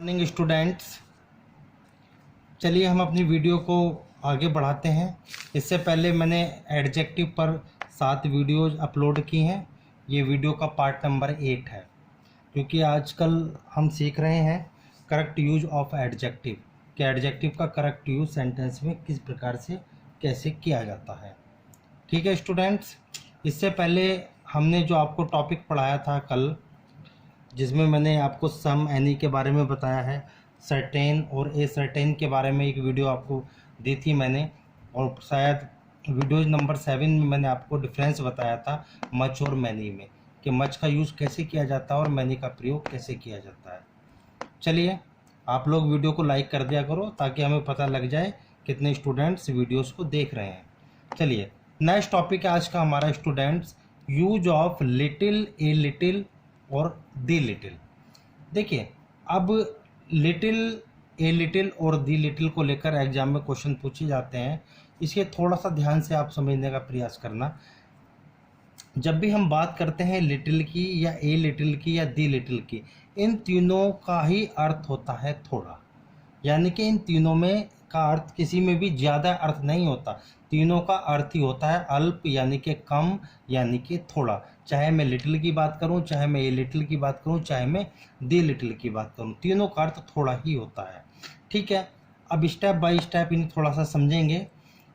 Morning students, चलिए हम अपनी वीडियो को आगे बढ़ाते हैं। इससे पहले मैंने एडजेक्टिव पर 7 वीडियोज अपलोड की हैं। ये वीडियो का पार्ट नंबर 8 है, क्योंकि आजकल हम सीख रहे हैं करेक्ट यूज ऑफ एडजेक्टिव कि एडजेक्टिव का करेक्ट यूज सेंटेंस में किस प्रकार से कैसे किया जाता है। ठीक है स्टूडेंट्स, इससे पहले हमने जो आपको टॉपिक पढ़ाया था कल, जिसमें मैंने आपको सम एनी के बारे में बताया है, सर्टेन और ए सर्टेन के बारे में एक वीडियो आपको दी थी मैंने, और शायद वीडियो नंबर 7 में मैंने आपको डिफरेंस बताया था मच और मैनी में, कि मच का यूज़ कैसे किया जाता है और मैनी का प्रयोग कैसे किया जाता है। चलिए आप लोग वीडियो को लाइक कर दिया करो ताकि हमें पता लग जाए कितने स्टूडेंट्स वीडियोस को देख रहे हैं। चलिए नेक्स्ट टॉपिक है आज का हमारा students, use of little, a little और दी लिटिल। देखिए अब लिटिल, ए लिटिल और दी लिटिल को लेकर एग्जाम में क्वेश्चन पूछे जाते हैं, इसलिए थोड़ा सा ध्यान से आप समझने का प्रयास करना। जब भी हम बात करते हैं लिटिल की या ए लिटिल की या दी लिटिल की, इन तीनों का ही अर्थ होता है थोड़ा, यानी कि इन तीनों में का अर्थ किसी में भी ज़्यादा अर्थ नहीं होता। तीनों का अर्थ ही होता है अल्प, यानी कि कम, यानी कि थोड़ा। चाहे मैं लिटिल की बात करूं, चाहे मैं ए लिटिल की बात करूं, चाहे मैं दी लिटिल की बात करूं, तीनों का अर्थ थोड़ा ही होता है। ठीक है, अब स्टेप बाय स्टेप इन्हें थोड़ा सा समझेंगे।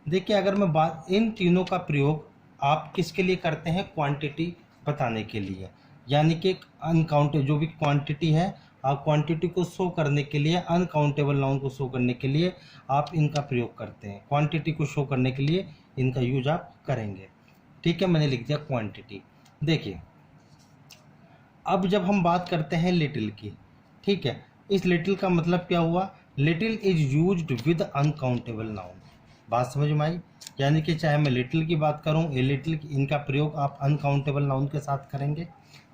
देखिए अगर मैं बात, इन तीनों का प्रयोग आप किसके लिए करते हैं? क्वांटिटी बताने के लिए, यानी कि अनकाउंटेबल जो भी क्वांटिटी है, आप क्वांटिटी को शो करने के लिए, अनकाउंटेबल नाउन को शो करने के लिए आप इनका प्रयोग करते हैं। क्वांटिटी को शो करने के लिए इनका यूज आप करेंगे। ठीक है, मैंने लिख दिया क्वांटिटी। देखिए अब जब हम बात करते हैं लिटिल की, ठीक है, इस लिटिल का मतलब क्या हुआ? Little is used with uncountable noun. बात समझ में आई? यानी कि चाहे मैं लिटिल की बात करूं, ए लिटिल, इनका प्रयोग आप अनकाउंटेबल नाउन के साथ करेंगे।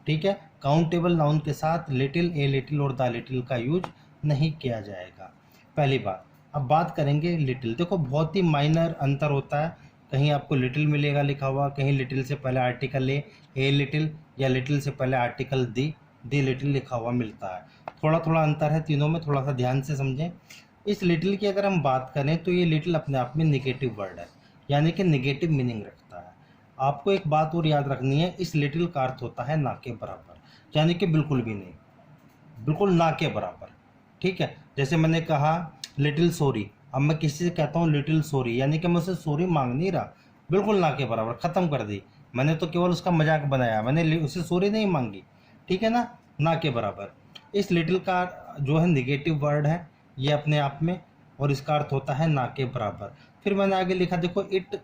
ठीक है, काउंटेबल नाउन के साथ लिटिल, ए लिटिल और द लिटिल का यूज नहीं किया जाएगा, पहली बात। अब बात करेंगे लिटिल। देखो बहुत ही माइनर अंतर होता है, कहीं आपको लिटिल मिलेगा लिखा हुआ, कहीं लिटिल से पहले आर्टिकल ए लिटिल, या लिटिल से पहले आर्टिकल दी लिटिल लिखा हुआ मिलता है। थोड़ा थोड़ा अंतर है तीनों में, थोड़ा सा ध्यान से समझें। इस लिटिल की अगर हम बात करें तो ये लिटिल अपने आप में निगेटिव वर्ड है, यानी कि निगेटिव मीनिंग रखता है। आपको एक बात और याद रखनी है, इस लिटिल का अर्थ होता है ना के बराबर, यानी कि बिल्कुल भी नहीं, बिल्कुल ना के बराबर। ठीक है, जैसे मैंने कहा लिटिल सॉरी, अब मैं किसी से कहता हूँ लिटिल सॉरी, यानी कि मैं उससे सॉरी मांग नहीं रहा, बिल्कुल ना के बराबर, ख़त्म कर दी मैंने, तो केवल उसका मजाक बनाया, मैंने उससे सॉरी नहीं मांगी। ठीक है ना के बराबर। इस लिटिल का जो है निगेटिव वर्ड है ये अपने आप में, और इसका अर्थ होता है ना के बराबर। फिर मैंने आगे लिखा, देखो इट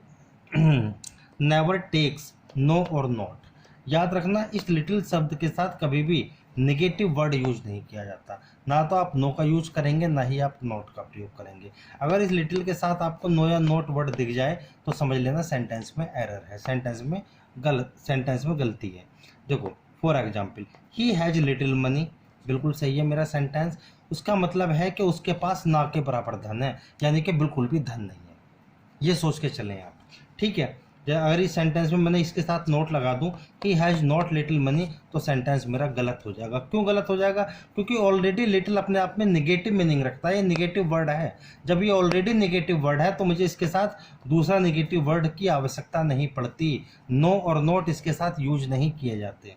नेवर टेक्स नो और नॉट। याद रखना इस लिटिल शब्द के साथ कभी भी नेगेटिव वर्ड यूज नहीं किया जाता, ना तो आप नो का यूज करेंगे ना ही आप नॉट का प्रयोग करेंगे। अगर इस लिटिल के साथ आपको नो या नॉट वर्ड दिख जाए तो समझ लेना सेंटेंस में एरर है, सेंटेंस में गलती है। देखो for example, he has little money, बिल्कुल सही है मेरा सेंटेंस। उसका मतलब है कि उसके पास ना के बराबर धन है, यानी कि बिल्कुल भी धन नहीं है, ये सोच के चलें आप। ठीक है, अगर इस सेंटेंस में मैंने इसके साथ नोट लगा दूं कि हैज़ नॉट लिटिल मनी, तो सेंटेंस मेरा गलत हो जाएगा। क्यों गलत हो जाएगा? क्योंकि ऑलरेडी लिटिल अपने आप में निगेटिव मीनिंग रखता है, ये निगेटिव वर्ड है। जब ये ऑलरेडी निगेटिव वर्ड है तो मुझे इसके साथ दूसरा निगेटिव वर्ड की आवश्यकता नहीं पड़ती। नो और नॉट इसके साथ यूज नहीं किए जाते।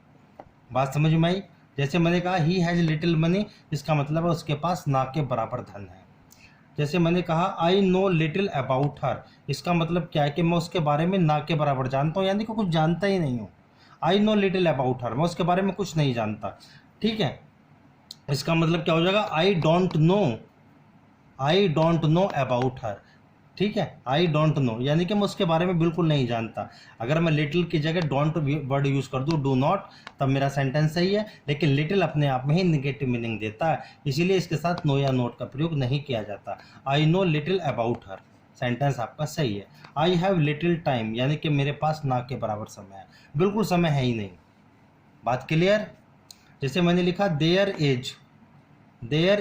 बात समझ में आई? जैसे मैंने कहा ही हैज़ लिटिल मनी, इसका मतलब है उसके पास ना के बराबर धन है। जैसे मैंने कहा I know little about her, इसका मतलब क्या है कि मैं उसके बारे में ना के बराबर जानता हूँ, यानी कि कुछ जानता ही नहीं हूँ। I know little about her, मैं उसके बारे में कुछ नहीं जानता। ठीक है, इसका मतलब क्या हो जाएगा? I don't know about her. ठीक है, आई डोंट नो, यानी कि मैं उसके बारे में बिल्कुल नहीं जानता। अगर मैं लिटिल की जगह डोंट वर्ड यूज कर दूं, डू नॉट, तब मेरा सेंटेंस सही है। लेकिन लिटिल अपने आप में ही निगेटिव मीनिंग देता है, इसीलिए इसके साथ नो या नोट का प्रयोग नहीं किया जाता। I know little about her, sentence आपका सही है। आई हैव लिटिल टाइम, यानी कि मेरे पास ना के बराबर समय है, बिल्कुल समय है ही नहीं। बात क्लियर? जैसे मैंने लिखा there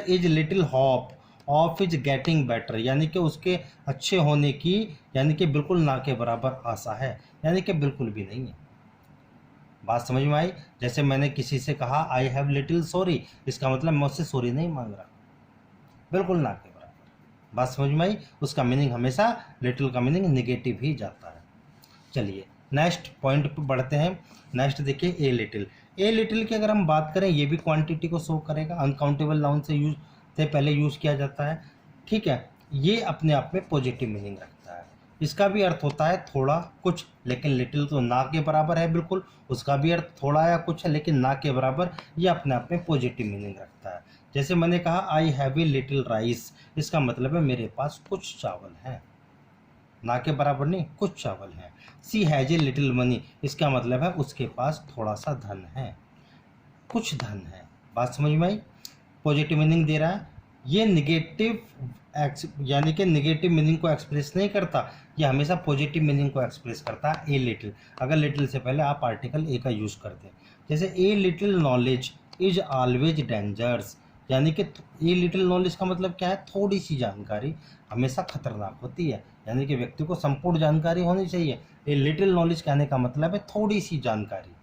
is little hope of is getting better, यानी कि उसके अच्छे होने की, यानी कि बिल्कुल ना के बराबर आशा है, यानी कि बिल्कुल भी नहीं है। बात समझ में आई? जैसे मैंने किसी से कहा आई हैव लिटिल सॉरी, इसका मतलब मैं उससे सॉरी नहीं मांग रहा, बिल्कुल ना के बराबर। बात समझ में आई? उसका मीनिंग हमेशा लिटिल का मीनिंग निगेटिव ही जाता है। चलिए नेक्स्ट पॉइंट पे बढ़ते हैं। नेक्स्ट देखिए ए लिटिल। ए लिटिल की अगर हम बात करें, ये भी क्वांटिटी को शो करेगा, अनकाउंटेबल नाउन से पहले यूज किया जाता है। ठीक है, ये अपने आप में पॉजिटिव मीनिंग रखता है। इसका भी अर्थ होता है थोड़ा कुछ, लेकिन लिटिल तो ना के बराबर है बिल्कुल, उसका भी अर्थ थोड़ा या कुछ है लेकिन ना के बराबर। ये अपने आप में पॉजिटिव मीनिंग रखता है। जैसे मैंने कहा I have a little rice, इसका मतलब है मेरे पास कुछ चावल है, ना के बराबर नहीं, कुछ चावल है। She has a little money, इसका मतलब है उसके पास थोड़ा सा धन है, कुछ धन है। बात समझ में आई? पॉजिटिव मीनिंग दे रहा है। ये निगेटिव यानी कि निगेटिव मीनिंग को एक्सप्रेस नहीं करता, ये हमेशा पॉजिटिव मीनिंग को एक्सप्रेस करता है। ए लिटिल, अगर लिटिल से पहले आप आर्टिकल ए का यूज करते हैं, जैसे a little knowledge is always dangers, यानी कि ए लिटिल नॉलेज का मतलब क्या है? थोड़ी सी जानकारी हमेशा खतरनाक होती है, यानी कि व्यक्ति को संपूर्ण जानकारी होनी चाहिए। ए लिटिल नॉलेज कहने का मतलब है थोड़ी सी जानकारी।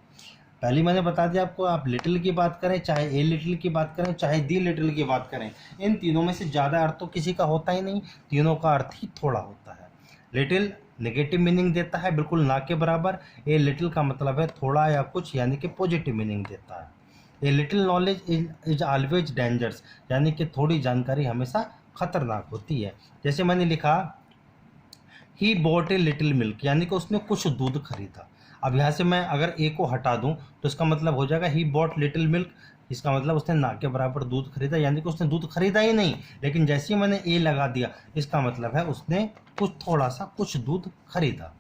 पहले मैंने बता दिया आपको, आप लिटिल की बात करें, चाहे ए लिटिल की बात करें, चाहे दी लिटिल की बात करें, इन तीनों में से ज़्यादा अर्थ तो किसी का होता ही नहीं, तीनों का अर्थ ही थोड़ा होता है। लिटिल नेगेटिव मीनिंग देता है, बिल्कुल ना के बराबर। ए लिटिल का मतलब है थोड़ा या कुछ, यानी कि पॉजिटिव मीनिंग देता है। A little knowledge is always dangers, यानी कि थोड़ी जानकारी हमेशा खतरनाक होती है। जैसे मैंने लिखा he bought a little milk, यानी कि उसने कुछ दूध खरीदा। अब यहाँ से मैं अगर ए को हटा दूं तो इसका मतलब हो जाएगा ही बॉट लिटिल मिल्क, इसका मतलब उसने ना के बराबर दूध खरीदा, यानी कि उसने दूध खरीदा ही नहीं। लेकिन जैसे ही मैंने ए लगा दिया, इसका मतलब है उसने कुछ थोड़ा सा कुछ दूध खरीदा।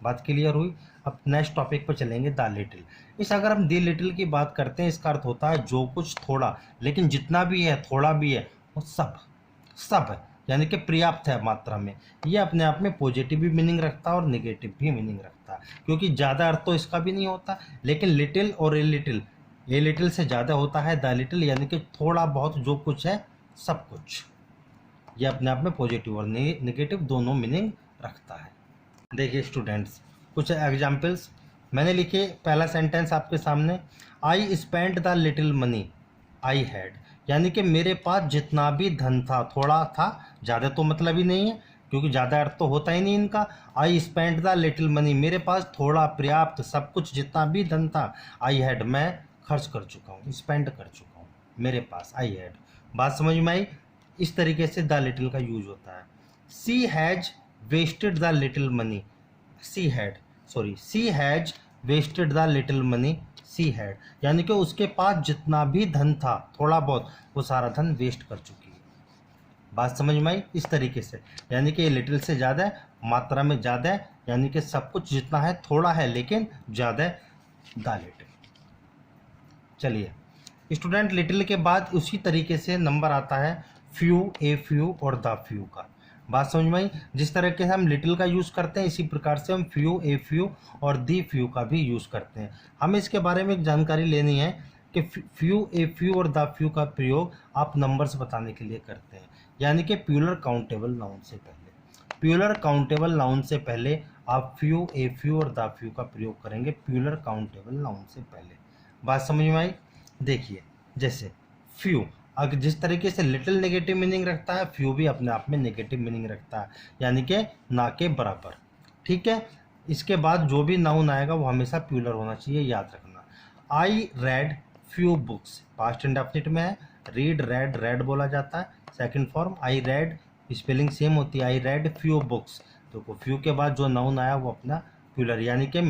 बात क्लियर हुई? अब नेक्स्ट टॉपिक पर चलेंगे, द लिटिल। इस अगर हम दी लिटिल की बात करते हैं, इसका अर्थ होता है जो कुछ थोड़ा, लेकिन जितना भी है थोड़ा भी है वो सब है, यानी कि पर्याप्त है मात्रा में। ये अपने आप में पॉजिटिव भी मीनिंग रखता है और नेगेटिव भी मीनिंग रखता है, क्योंकि ज़्यादा अर्थ तो इसका भी नहीं होता। लेकिन लिटिल और ए लिटिल से ज़्यादा होता है द लिटिल, यानी कि थोड़ा बहुत जो कुछ है सब कुछ। ये अपने आप में पॉजिटिव और नेगेटिव दोनों मीनिंग रखता है। देखिए स्टूडेंट्स, कुछ एग्जाम्पल्स मैंने लिखे। पहला सेंटेंस आपके सामने, I spend the little money I had, यानी कि मेरे पास जितना भी धन था, थोड़ा था, ज़्यादा तो मतलब ही नहीं है, क्योंकि ज़्यादा अर्थ तो होता ही नहीं इनका। I spend the little money, मेरे पास थोड़ा, पर्याप्त, सब कुछ, जितना भी धन था। आई हैड, मैं खर्च कर चुका हूँ, स्पेंड कर चुका हूँ, मेरे पास। I had. बात समझ में आई? इस तरीके से द लिटिल का यूज होता है। She has wasted the little money, she has wasted the little money she had, यानी कि उसके पास जितना भी धन था, थोड़ा बहुत, वो सारा धन वेस्ट कर चुकी है। बात समझ में आई? इस तरीके से, यानी कि ये लिटिल से ज़्यादा है, मात्रा में ज़्यादा है, यानी कि सब कुछ जितना है थोड़ा है लेकिन ज़्यादा है, द लिटिल। चलिए स्टूडेंट, लिटिल के बाद उसी तरीके से नंबर आता है फ्यू, ए फ्यू और द फ्यू का। बात समझ में आई? जिस तरीके से हम लिटिल का यूज़ करते हैं, इसी प्रकार से हम फ्यू, ए फ्यू और दी फ्यू का भी यूज़ करते हैं। हमें इसके बारे में एक जानकारी लेनी है कि फ्यू, ए फ्यू और द फ्यू का प्रयोग आप नंबर्स बताने के लिए करते हैं, यानी कि प्यूलर काउंटेबल नाउन से पहले। प्यूलर काउंटेबल नाउन से पहले आप फ्यू, ए फ्यू और द फ्यू का प्रयोग करेंगे, प्यूलर काउंटेबल नाउन से पहले। बात समझ में आई? देखिए जैसे फ्यू, अगर जिस तरीके से लिटिल नेगेटिव मीनिंग रखता है, फ्यू भी अपने आप में नेगेटिव मीनिंग रखता है, यानी कि ना के बराबर। ठीक है, इसके बाद जो भी नाउन आएगा वो हमेशा प्यूलर होना चाहिए, याद रखना। I read few books, past indefinite में है, रीड, रेड, रेड बोला जाता है। Second form I read, spelling same होती है, आई रेड फ्यू बुक्स, तो फ्यू के बाद जो नाउन आया वो अपना प्यूलर, यानी कि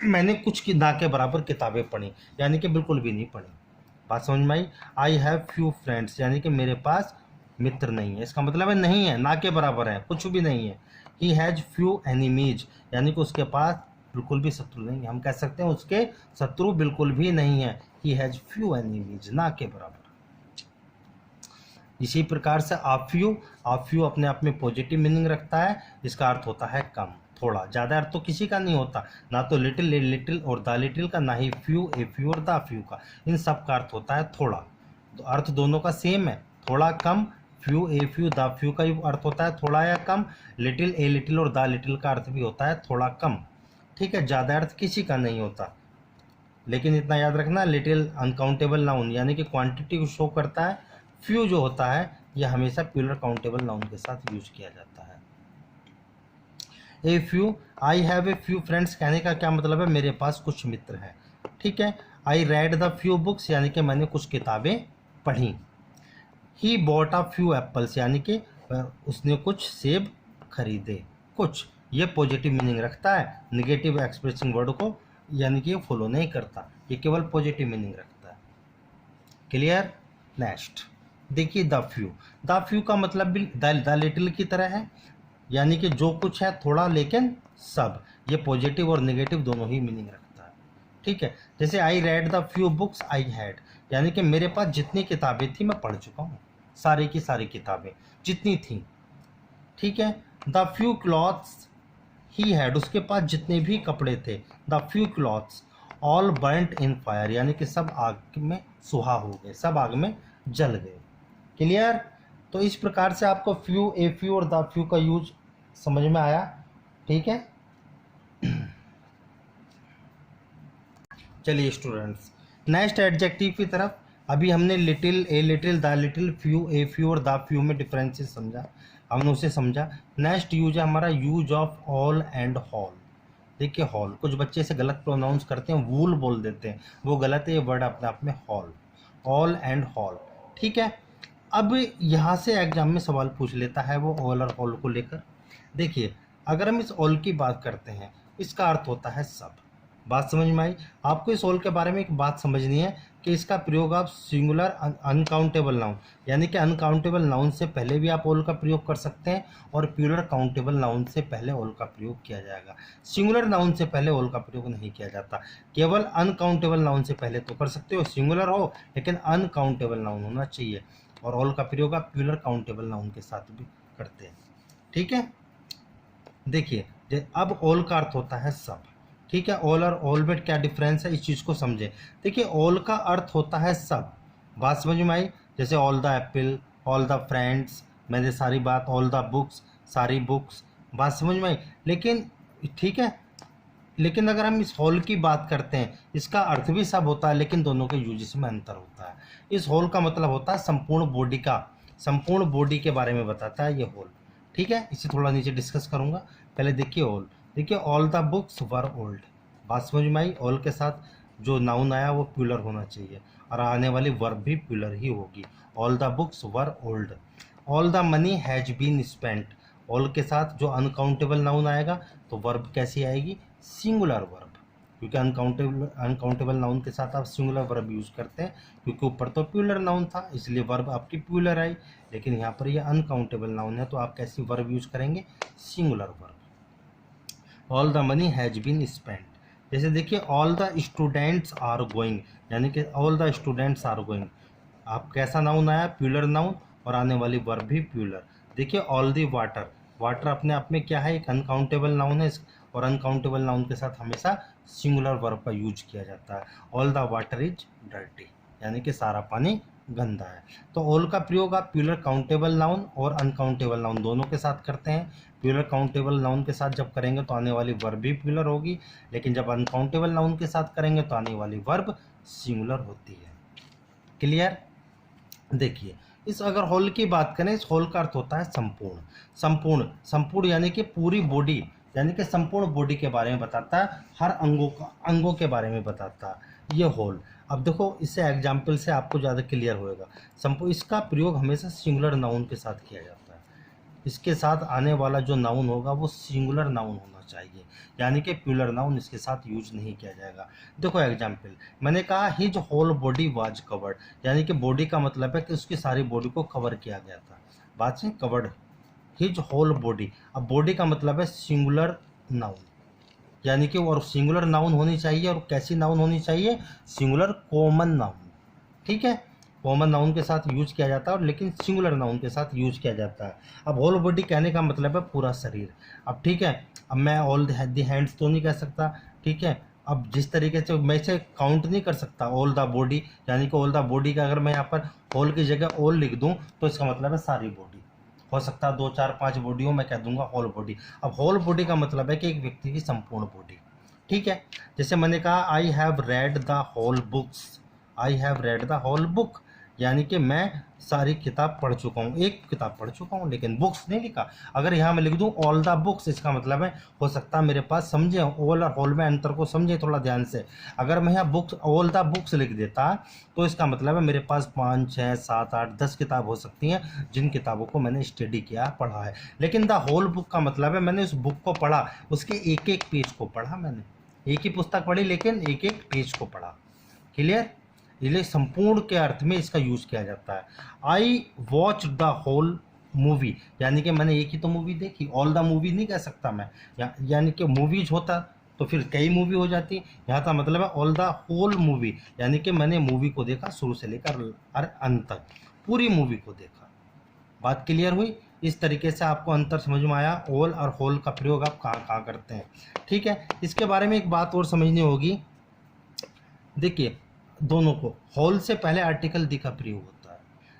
मैंने कुछ की ना के बराबर किताबें पढ़ी, यानी कि बिल्कुल भी नहीं पढ़ी। बात समझ में आई? आई हैव फ्यू फ्रेंड्स, यानी कि मेरे पास मित्र नहीं है, इसका मतलब है नहीं है, ना के बराबर है, कुछ भी नहीं है। ही हैज फ्यू एनिमीज, यानी कि उसके पास बिल्कुल भी शत्रु नहीं है, हम कह सकते हैं उसके शत्रु बिल्कुल भी नहीं है। ही हैज फ्यू एनिमीज, ना के बराबर। इसी प्रकार से आप फ्यू अपने आप में पॉजिटिव मीनिंग रखता है, इसका अर्थ होता है कम, थोड़ा। ज़्यादा अर्थ तो किसी का नहीं होता, ना तो लिटिल और द लिटिल का, ना ही फ्यू, ए फ्यू और द फ्यू का। इन सब का अर्थ होता है थोड़ा। तो अर्थ दोनों का सेम है, थोड़ा कम। Few, a few, the few का ही अर्थ होता है थोड़ा या कम। लिटिल, ए लिटिल और द लिटिल का अर्थ भी होता है थोड़ा कम। ठीक है, ज़्यादा अर्थ किसी का नहीं होता। लेकिन इतना याद रखना, लिटिल अनकाउंटेबल नाउन, यानी कि क्वांटिटी को शो करता है। फ्यू जो होता है यह हमेशा प्यूलर काउंटेबल नाउन के साथ यूज किया जाता है। A few, I have a few friends कहने का क्या मतलब है, मेरे पास कुछ मित्र हैं। ठीक है। I read the few books यानी कि मैंने कुछ किताबें पढ़ी। He bought a few apples यानी कि उसने कुछ सेब खरीदे। कुछ, ये पॉजिटिव मीनिंग रखता है, निगेटिव एक्सप्रेसिंग वर्ड को यानी कि ये फॉलो नहीं करता, ये केवल पॉजिटिव मीनिंग रखता है। क्लियर। नेक्स्ट देखिए द फ्यू। द फ्यू का मतलब भी द लिटिल की तरह है, यानी कि जो कुछ है थोड़ा लेकिन सब, ये पॉजिटिव और नेगेटिव दोनों ही मीनिंग रखता है। ठीक है। जैसे I read the few books I had, यानी कि मेरे पास जितनी किताबें थी मैं पढ़ चुका हूँ, सारी की सारी किताबें जितनी थी। ठीक है। The few clothes he had, उसके पास जितने भी कपड़े थे। The few clothes all burnt in fire, यानी कि सब आग में सुहा हो गए, सब आग में जल गए। क्लियर। तो इस प्रकार से आपको फ्यू, ए फ्यू और द फ्यू का यूज समझ में आया। ठीक है। चलिए स्टूडेंट्स, नेक्स्ट एडजेक्टिव की तरफ। अभी हमने little, a little, the little, few, a few और द फ्यू में डिफरेंसेस समझा, हमने उसे समझा। नेक्स्ट यूज है हमारा use of all and hall. देखिए हॉल, कुछ बच्चे इसे गलत प्रोनाउंस करते हैं, वूल बोल देते हैं, वो गलत है, ये वर्ड अपने आप में हॉल, ऑल एंड हॉल। ठीक है। अब यहाँ से एग्जाम में सवाल पूछ लेता है वो ऑल और हॉल को लेकर। देखिए अगर हम इस ऑल की बात करते हैं, इसका अर्थ होता है सब। बात समझ में आई। आपको इस ऑल के बारे में एक बात समझनी है कि इसका प्रयोग आप सिंगुलर अनकाउंटेबल नाउन, यानी कि अनकाउंटेबल नाउन से पहले भी आप ऑल का प्रयोग कर सकते हैं, और प्यूलर काउंटेबल नाउन से पहले ऑल का प्रयोग किया जाएगा। सिंगुलर नाउन से पहले ऑल का प्रयोग नहीं किया जाता, केवल अनकाउंटेबल नाउन से पहले तो कर सकते हो, सिंगुलर हो लेकिन अनकाउंटेबल नाउन होना चाहिए। और ऑल का प्रयोग आप प्यूलर काउंटेबल नाउन के साथ भी करते हैं। ठीक है। देखिए अब ऑल का अर्थ होता है सब। ठीक है। ऑल और ऑल में क्या डिफरेंस है, इस चीज़ को समझे। देखिए ऑल का अर्थ होता है सब, बात समझ में आई। जैसे all the Apple, all the friends, मैंने सारी बात, ऑल द बुक्स, सारी बुक्स, बात समझ में आई। लेकिन ठीक है, लेकिन अगर हम इस होल की बात करते हैं, इसका अर्थ भी सब होता है, लेकिन दोनों के यूजेस में अंतर होता है। इस होल का मतलब होता है संपूर्ण बॉडी का, संपूर्ण बॉडी के बारे में बताता है ये होल। ठीक है। इसे थोड़ा नीचे डिस्कस करूंगा, पहले देखिए ऑल। देखिए all the books were old, बात समझ में आई। ऑल के साथ जो नाउन आया वो प्यूलर होना चाहिए, और आने वाली वर्ब भी प्यूलर ही होगी। All the books were old. All the money has been spent, all के साथ जो अनकाउंटेबल नाउन आएगा तो वर्ब कैसी आएगी, सिंगुलर वर्ब, क्योंकि अनकाउंटेबल नाउन के साथ आप सिंगुलर वर्ब यूज करते हैं, क्योंकि ऊपर तो प्यूलर नाउन था इसलिए वर्ब आपकी प्यूलर आई, लेकिन यहाँ पर ये अनकाउंटेबल नाउन है तो आप कैसी वर्ब यूज करेंगे, singular verb. All the money has been spent. जैसे देखिए all the students are going, यानी कि all the students are going, आप कैसा नाउन आया, प्यूलर नाउन, और आने वाली वर्ब भी प्यूलर। देखिए ऑल दी वाटर, वाटर अपने आप में क्या है, एक अनकाउंटेबल नाउन है, और अनकाउंटेबल नाउन के साथ हमेशा सिंगुलर वर्ब का यूज किया जाता है। All the water is dirty, यानी कि सारा पानी गंदा है। तो ऑल का प्रयोग आप प्यूलर काउंटेबल नाउन और अनकाउंटेबल नाउन दोनों के साथ करते हैं। प्यूलर काउंटेबल नाउन के साथ जब करेंगे तो आने वाली वर्ब भी प्यूलर होगी, लेकिन जब अनकाउंटेबल नाउन के साथ करेंगे तो आने वाली वर्ब सिंगुलर होती है। क्लियर। देखिए इस अगर होल की बात करें, इस होल का अर्थ होता है संपूर्ण। संपूर्ण, संपूर्ण यानी कि पूरी बॉडी, यानी कि संपूर्ण बॉडी के बारे में बताता है, हर अंगों के बारे में बताता है ये होल। अब देखो इससे एग्जाम्पल से आपको ज़्यादा क्लियर होएगा। संपूर्ण, इसका प्रयोग हमेशा सिंगुलर नाउन के साथ किया जाता है, इसके साथ आने वाला जो नाउन होगा वो सिंगुलर नाउन होना चाहिए, यानी कि प्यूलर नाउन इसके साथ यूज नहीं किया जाएगा। देखो एग्जाम्पल, मैंने कहा his whole body was covered, यानी कि बॉडी का मतलब है कि उसकी सारी बॉडी को कवर किया गया था, बात से कवर्ड, हिज होल बॉडी। अब बॉडी का मतलब है सिंगुलर नाउन, यानी कि और सिंगुलर नाउन होनी चाहिए, और कैसी नाउन होनी चाहिए, सिंगुलर कॉमन नाउन। ठीक है। कॉमन नाउन के साथ यूज किया जाता है, और लेकिन सिंगुलर नाउन के साथ यूज किया जाता है। अब होल बॉडी कहने का मतलब है पूरा शरीर। अब ठीक है, अब मैं ऑल द हैंड्स तो नहीं कह सकता, ठीक है। अब जिस तरीके से मैं इसे काउंट नहीं कर सकता ऑल द बॉडी, यानी कि ऑल द बॉडी का अगर मैं यहाँ पर होल की जगह ऑल लिख दूँ तो इसका मतलब है सारी बॉडी। हो सकता है 2 4 5 बॉडी हो, मैं कह दूंगा होल बॉडी। अब होल बॉडी का मतलब है कि एक व्यक्ति की संपूर्ण बॉडी। ठीक है। जैसे मैंने कहा I have read the whole books, I have read the whole book, यानी कि मैं सारी किताब पढ़ चुका हूँ, एक किताब पढ़ चुका हूँ, लेकिन बुक्स नहीं लिखा। अगर यहाँ मैं लिख दूँ ऑल द बुक्स, इसका मतलब है हो सकता है मेरे पास, समझे ऑल और होल में अंतर को समझे थोड़ा ध्यान से। अगर मैं यहाँ बुक्स ऑल द बुक्स लिख देता तो इसका मतलब है मेरे पास 5, 6, 7, 8, 10 किताब हो सकती हैं जिन किताबों को मैंने स्टडी किया, पढ़ा है। लेकिन द होल बुक का मतलब है मैंने उस बुक को पढ़ा, उसके एक एक पेज को पढ़ा, मैंने एक ही पुस्तक पढ़ी लेकिन एक एक पेज को पढ़ा। क्लियर? इसलिए संपूर्ण के अर्थ में इसका यूज किया जाता है। I watch the whole movie, यानी कि मैंने एक ही तो मूवी देखी, ऑल द मूवी नहीं कह सकता मैं, यानी कि मूवीज होता तो फिर कई मूवी हो जाती। यहाँ का मतलब है ऑल द होल मूवी, यानी कि मैंने मूवी को देखा शुरू से लेकर अंत तक, पूरी मूवी को देखा। बात क्लियर हुई? इस तरीके से आपको अंतर समझ में आया, ऑल और होल का प्रयोग आप कहाँ कहाँ करते हैं। ठीक है, इसके बारे में एक बात और समझनी होगी। देखिए दोनों को, होल से पहले आर्टिकल दी का प्रयोग होता है,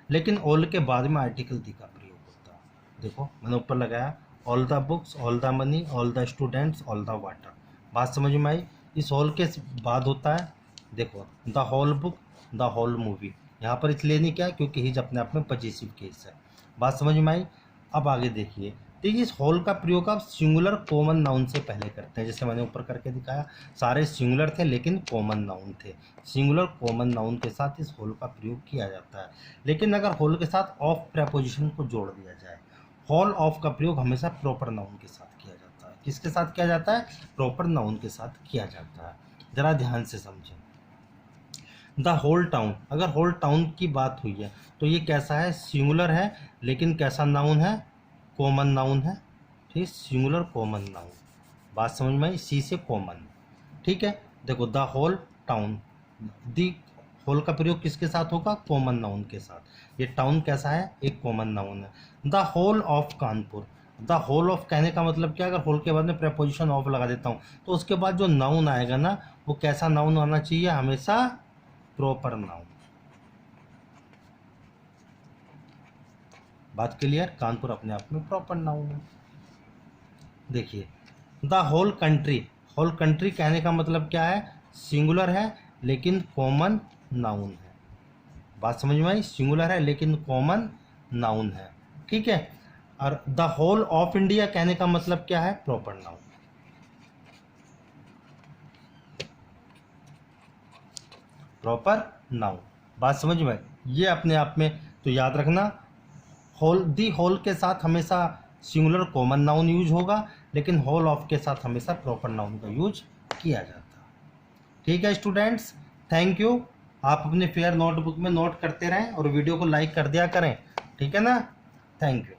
लेकिन ऑल के बाद में आर्टिकल दी का प्रयोग होता है। देखो मैंने ऊपर लगाया all the books, all the money, all the students, all the water. बात समझ में आई? इस ऑल के बाद होता है देखो the whole book, the whole movie. यहाँ पर इसलिए नहीं क्या, क्योंकि हिज अपने आप में पॉजिटिव केस है। बात समझ में आई? अब आगे देखिए, देखिए इस होल का प्रयोग आप सिंगुलर कॉमन नाउन से पहले करते हैं, जैसे मैंने ऊपर करके दिखाया, सारे सिंगुलर थे लेकिन कॉमन नाउन थे। सिंगुलर कॉमन नाउन के साथ इस होल का प्रयोग किया जाता है। लेकिन अगर होल के साथ ऑफ प्रेपोजिशन को जोड़ दिया जाए, होल ऑफ का प्रयोग हमेशा प्रॉपर नाउन के साथ किया जाता है। किसके साथ किया जाता है? प्रॉपर नाउन के साथ किया जाता है। जरा ध्यान से समझें। द होल टाउन, अगर होल टाउन की बात हुई है तो ये कैसा है? सिंगुलर है, लेकिन कैसा नाउन है? कॉमन नाउन है। ठीक, सिंगुलर कॉमन नाउन। बात समझ में आई? सी से कॉमन। ठीक है, देखो the whole town, the whole का प्रयोग किसके साथ होगा? कॉमन नाउन के साथ। ये टाउन कैसा है? एक कॉमन नाउन है। The whole of Kanpur, the whole of कहने का मतलब क्या? अगर होल के बाद में प्रेपोजिशन ऑफ लगा देता हूँ तो उसके बाद जो नाउन आएगा ना, वो कैसा नाउन आना चाहिए? हमेशा प्रॉपर नाउन। बात क्लियर? कानपुर अपने आप में प्रॉपर नाउन है। देखिए the whole country, whole country कहने का मतलब क्या है? सिंगुलर है लेकिन कॉमन नाउन है। बात समझ में आई? सिंगुलर है लेकिन कॉमन नाउन है। ठीक है, और द होल ऑफ इंडिया कहने का मतलब क्या है? Proper noun. Proper noun. बात समझ में? ये अपने आप में तो याद रखना, होल दी होल के साथ हमेशा सिंगुलर कॉमन नाउन यूज होगा, लेकिन होल ऑफ के साथ हमेशा प्रॉपर नाउन का यूज किया जाता है। ठीक है स्टूडेंट्स, थैंक यू। आप अपने फेयर नोटबुक में नोट करते रहें और वीडियो को लाइक कर दिया करें। ठीक है ना? Thank you.